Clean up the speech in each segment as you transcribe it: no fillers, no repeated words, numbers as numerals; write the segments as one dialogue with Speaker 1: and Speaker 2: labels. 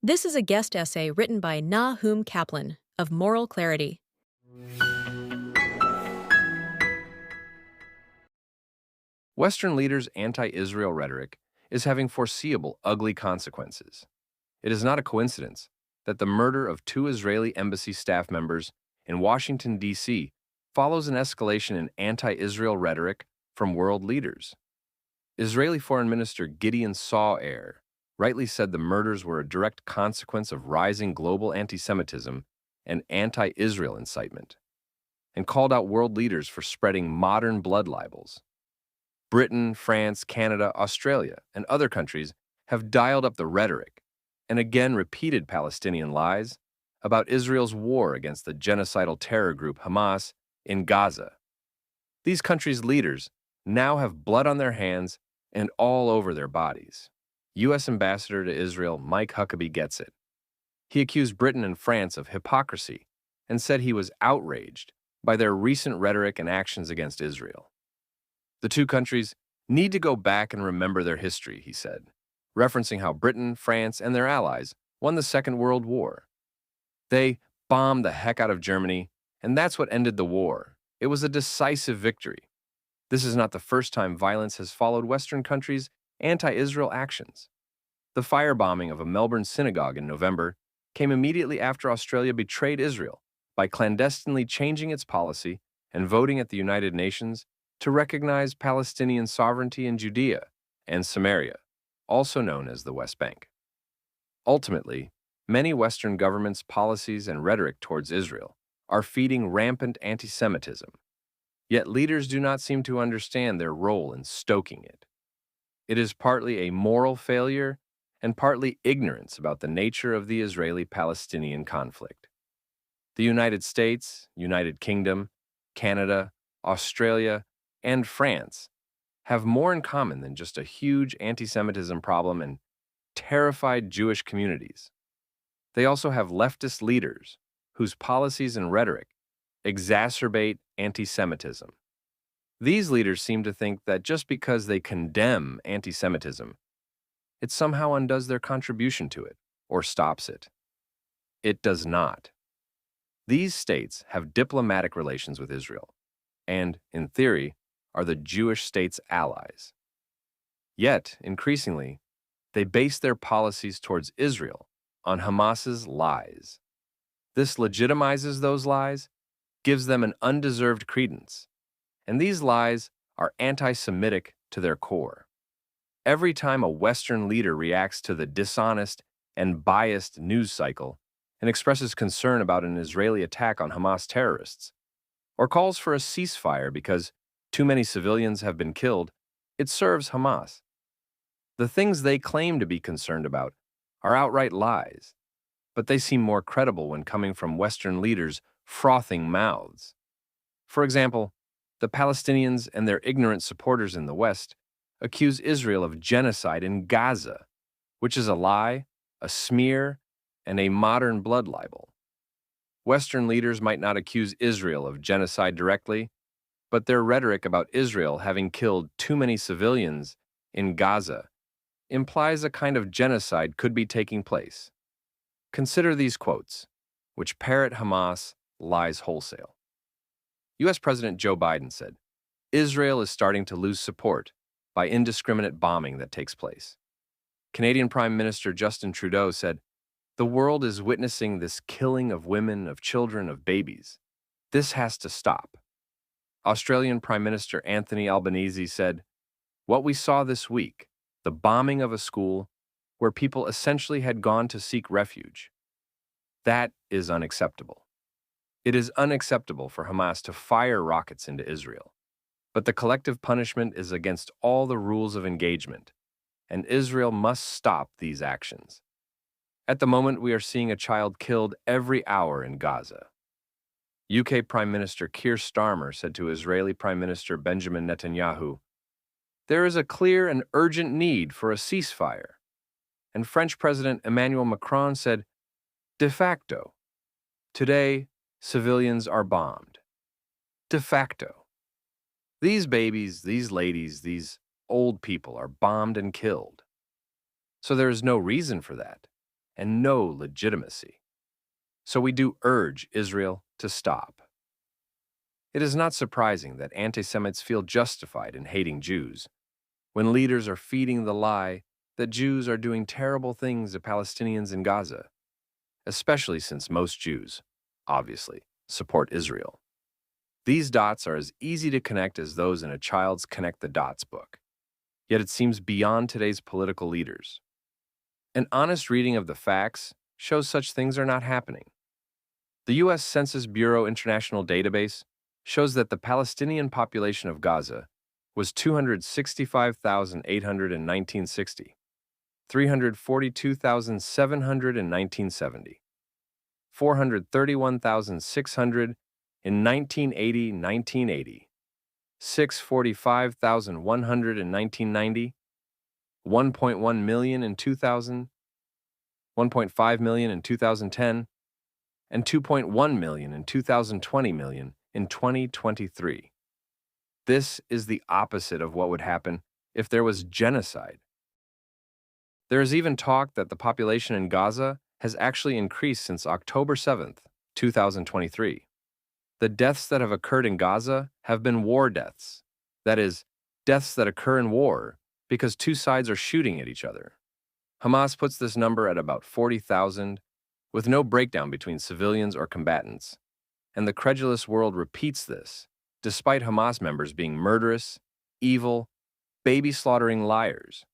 Speaker 1: This is a guest essay written by Nahum Kaplan of Moral Clarity.
Speaker 2: Western leaders' anti-Israel rhetoric is having foreseeable, ugly consequences. It is not a coincidence that the murder of two Israeli embassy staff members in Washington, D.C. follows an escalation in anti-Israel rhetoric from world leaders. Israeli Foreign Minister Gideon Sa'ar rightly said the murders were a direct consequence of rising global antisemitism and anti-Israel incitement, and called out world leaders for spreading modern blood libels. Britain, France, Canada, Australia, and other countries have dialed up the rhetoric and again repeated Palestinian lies about Israel's war against the genocidal terror group Hamas in Gaza. These countries' leaders now have blood on their hands and all over their bodies. U.S. Ambassador to Israel Mike Huckabee gets it. He accused Britain and France of hypocrisy and said he was outraged by their recent rhetoric and actions against Israel. The two countries need to go back and remember their history, he said, referencing how Britain, France, and their allies won the Second World War. They bombed the heck out of Germany, and that's what ended the war. It was a decisive victory. This is not the first time violence has followed Western countries' anti-Israel actions. The firebombing of a Melbourne synagogue in November came immediately after Australia betrayed Israel by clandestinely changing its policy and voting at the United Nations to recognize Palestinian sovereignty in Judea and Samaria, also known as the West Bank. Ultimately, many Western governments' policies and rhetoric towards Israel are feeding rampant antisemitism, yet leaders do not seem to understand their role in stoking it. It is partly a moral failure and partly ignorance about the nature of the Israeli-Palestinian conflict. The United States, United Kingdom, Canada, Australia, and France have more in common than just a huge anti-Semitism problem and terrified Jewish communities. They also have leftist leaders whose policies and rhetoric exacerbate anti-Semitism. These leaders seem to think that just because they condemn anti-Semitism, it somehow undoes their contribution to it or stops it. It does not. These states have diplomatic relations with Israel and, in theory, are the Jewish state's allies. Yet, increasingly, they base their policies towards Israel on Hamas's lies. This legitimizes those lies, gives them an undeserved credence, and these lies are anti-Semitic to their core. Every time a Western leader reacts to the dishonest and biased news cycle and expresses concern about an Israeli attack on Hamas terrorists, or calls for a ceasefire because too many civilians have been killed, it serves Hamas. The things they claim to be concerned about are outright lies, but they seem more credible when coming from Western leaders' frothing mouths. For example, the Palestinians and their ignorant supporters in the West accuse Israel of genocide in Gaza, which is a lie, a smear, and a modern blood libel. Western leaders might not accuse Israel of genocide directly, but their rhetoric about Israel having killed too many civilians in Gaza implies a kind of genocide could be taking place. Consider these quotes, which parrot Hamas lies wholesale. U.S. President Joe Biden said, "Israel is starting to lose support by indiscriminate bombing that takes place." Canadian Prime Minister Justin Trudeau said, "The world is witnessing this killing of women, of children, of babies. This has to stop." Australian Prime Minister Anthony Albanese said, "What we saw this week, the bombing of a school where people essentially had gone to seek refuge, that is unacceptable. It is unacceptable for Hamas to fire rockets into Israel. But the collective punishment is against all the rules of engagement, and Israel must stop these actions. At the moment, we are seeing a child killed every hour in Gaza." UK Prime Minister Keir Starmer said to Israeli Prime Minister Benjamin Netanyahu, "There is a clear and urgent need for a ceasefire." And French President Emmanuel Macron said, "De facto. Today, civilians are bombed. De facto. These babies, these ladies, these old people are bombed and killed. So there is no reason for that. and no legitimacy. So we do urge Israel to stop. It is not surprising that anti-Semites feel justified in hating Jews when leaders are feeding the lie that Jews are doing terrible things to Palestinians in Gaza, especially since most Jews, obviously, support Israel. These dots are as easy to connect as those in a child's Connect the Dots book, yet it seems beyond today's political leaders. An honest reading of the facts shows such things are not happening. The U.S. Census Bureau International Database shows that the Palestinian population of Gaza was 265,800 in 1960, 342,700 in 1970, 431,600 in 1980, 645,100 in 1990, 1.1 million in 2000, 1.5 million in 2010, and 2.1 million in 2020 million in 2023. This is the opposite of what would happen if there was genocide. There is even talk that the population in Gaza has actually increased since October 7th, 2023. The deaths that have occurred in Gaza have been war deaths. That is, deaths that occur in war because two sides are shooting at each other. Hamas puts this number at about 40,000, with no breakdown between civilians or combatants. And the credulous world repeats this, despite Hamas members being murderous, evil, baby-slaughtering liars,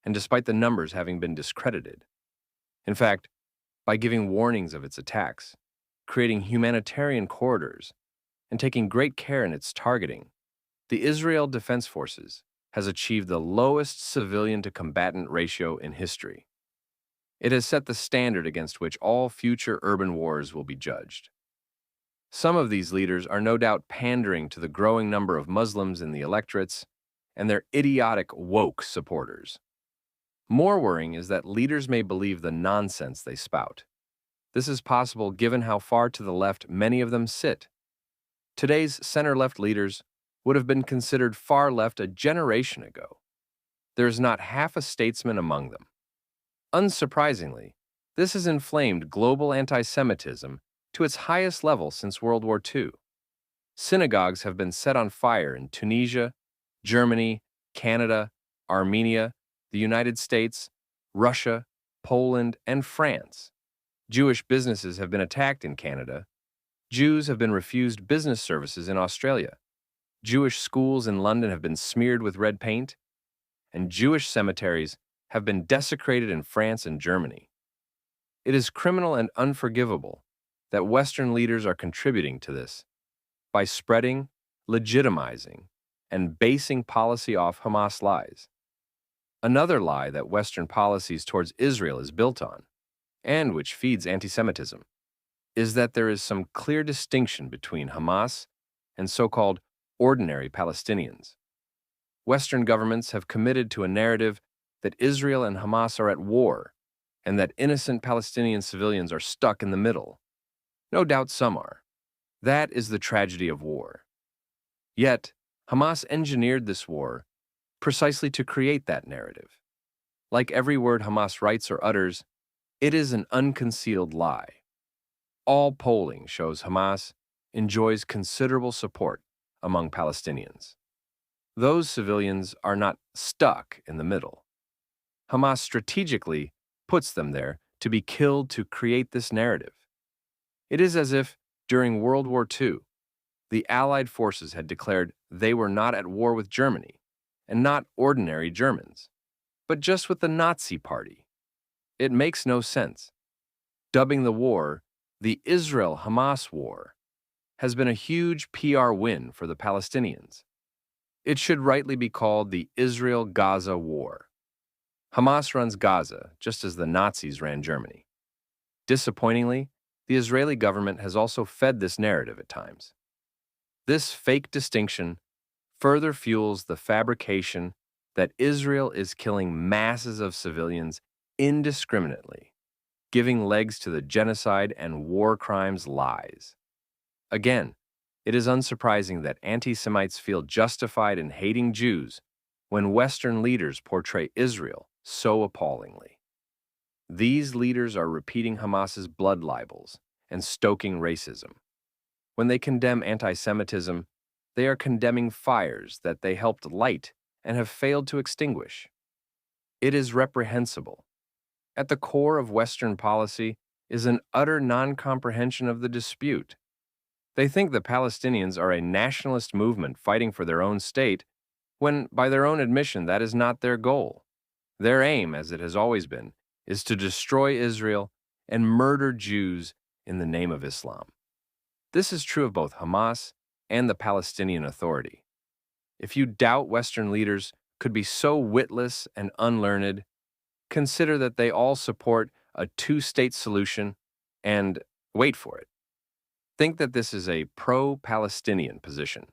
Speaker 2: and despite the numbers having been discredited. In fact, by giving warnings of its attacks, creating humanitarian corridors, and taking great care in its targeting, the Israel Defense Forces has achieved the lowest civilian-to-combatant ratio in history. It has set the standard against which all future urban wars will be judged. Some of these leaders are no doubt pandering to the growing number of Muslims in the electorates and their idiotic woke supporters. More worrying is that leaders may believe the nonsense they spout. This is possible given how far to the left many of them sit. Today's center-left leaders would have been considered far left a generation ago. There is not half a statesman among them. Unsurprisingly, this has inflamed global anti-Semitism to its highest level since World War II. Synagogues have been set on fire in Tunisia, Germany, Canada, Armenia, the United States, Russia, Poland, and France. Jewish businesses have been attacked in Canada. Jews have been refused business services in Australia. Jewish schools in London have been smeared with red paint, and Jewish cemeteries have been desecrated in France and Germany. It is criminal and unforgivable that Western leaders are contributing to this by spreading, legitimizing, and basing policy off Hamas lies. Another lie that Western policies towards Israel is built on, and which feeds anti-Semitism, is that there is some clear distinction between Hamas and so-called ordinary Palestinians. Western governments have committed to a narrative that Israel and Hamas are at war and that innocent Palestinian civilians are stuck in the middle. No doubt some are. That is the tragedy of war. Yet, Hamas engineered this war precisely to create that narrative. Like every word Hamas writes or utters, it is an unconcealed lie. All polling shows Hamas enjoys considerable support among Palestinians. Those civilians are not stuck in the middle. Hamas strategically puts them there to be killed to create this narrative. It is as if, during World War II, the Allied forces had declared they were not at war with Germany, and not ordinary Germans, but just with the Nazi Party. It makes no sense. Dubbing the war the Israel-Hamas War has been a huge PR win for the Palestinians. It should rightly be called the Israel-Gaza War. Hamas runs Gaza just as the Nazis ran Germany. Disappointingly, the Israeli government has also fed this narrative at times. This fake distinction further fuels the fabrication that Israel is killing masses of civilians indiscriminately, giving legs to the genocide and war crimes lies. Again, it is unsurprising that anti-Semites feel justified in hating Jews when Western leaders portray Israel so appallingly. These leaders are repeating Hamas's blood libels and stoking racism. When they condemn antisemitism, they are condemning fires that they helped light and have failed to extinguish. It is reprehensible. At the core of Western policy is an utter non-comprehension of the dispute. They think the Palestinians are a nationalist movement fighting for their own state, when, by their own admission, that is not their goal. Their aim, as it has always been, is to destroy Israel and murder Jews in the name of Islam. This is true of both Hamas and the Palestinian Authority. If you doubt Western leaders could be so witless and unlearned, consider that they all support a two-state solution and, wait for it, think that this is a pro-Palestinian position.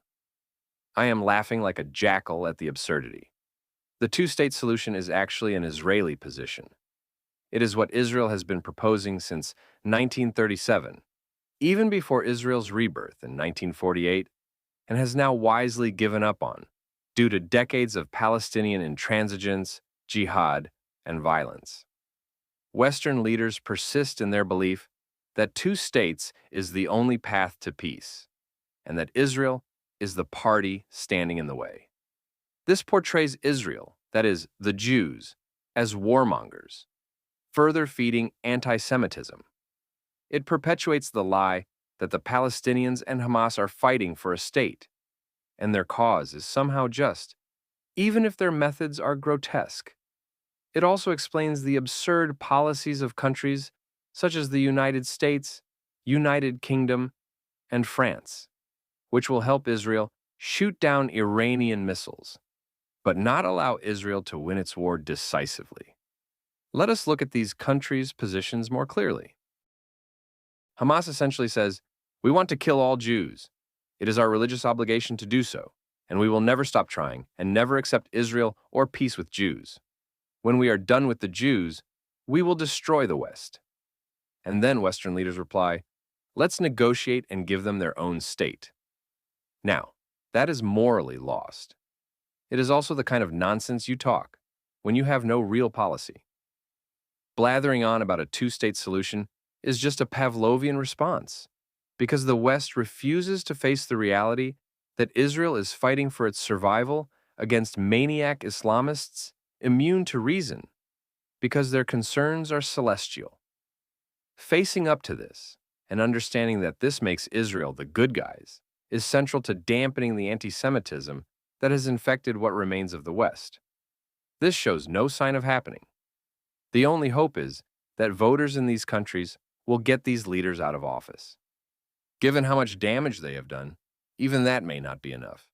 Speaker 2: I am laughing like a jackal at the absurdity. The two-state solution is actually an Israeli position. It is what Israel has been proposing since 1937, even before Israel's rebirth in 1948, and has now wisely given up on, due to decades of Palestinian intransigence, jihad, and violence. Western leaders persist in their belief that two states is the only path to peace, and that Israel is the party standing in the way. This portrays Israel, that is, the Jews, as warmongers, further feeding antisemitism. It perpetuates the lie that the Palestinians and Hamas are fighting for a state, and their cause is somehow just, even if their methods are grotesque. It also explains the absurd policies of countries such as the United States, United Kingdom, and France, which will help Israel shoot down Iranian missiles, but not allow Israel to win its war decisively. Let us look at these countries' positions more clearly. Hamas essentially says, "We want to kill all Jews. It is our religious obligation to do so, and we will never stop trying and never accept Israel or peace with Jews. When we are done with the Jews, we will destroy the West." And then Western leaders reply, "Let's negotiate and give them their own state." Now, that is morally lost. It is also the kind of nonsense you talk when you have no real policy. Blathering on about a two-state solution is just a Pavlovian response, because the West refuses to face the reality that Israel is fighting for its survival against maniac Islamists immune to reason, because their concerns are celestial. Facing up to this, and understanding that this makes Israel the good guys, is central to dampening the anti-Semitism that has infected what remains of the West. This shows no sign of happening. The only hope is that voters in these countries will get these leaders out of office. Given how much damage they have done, even that may not be enough.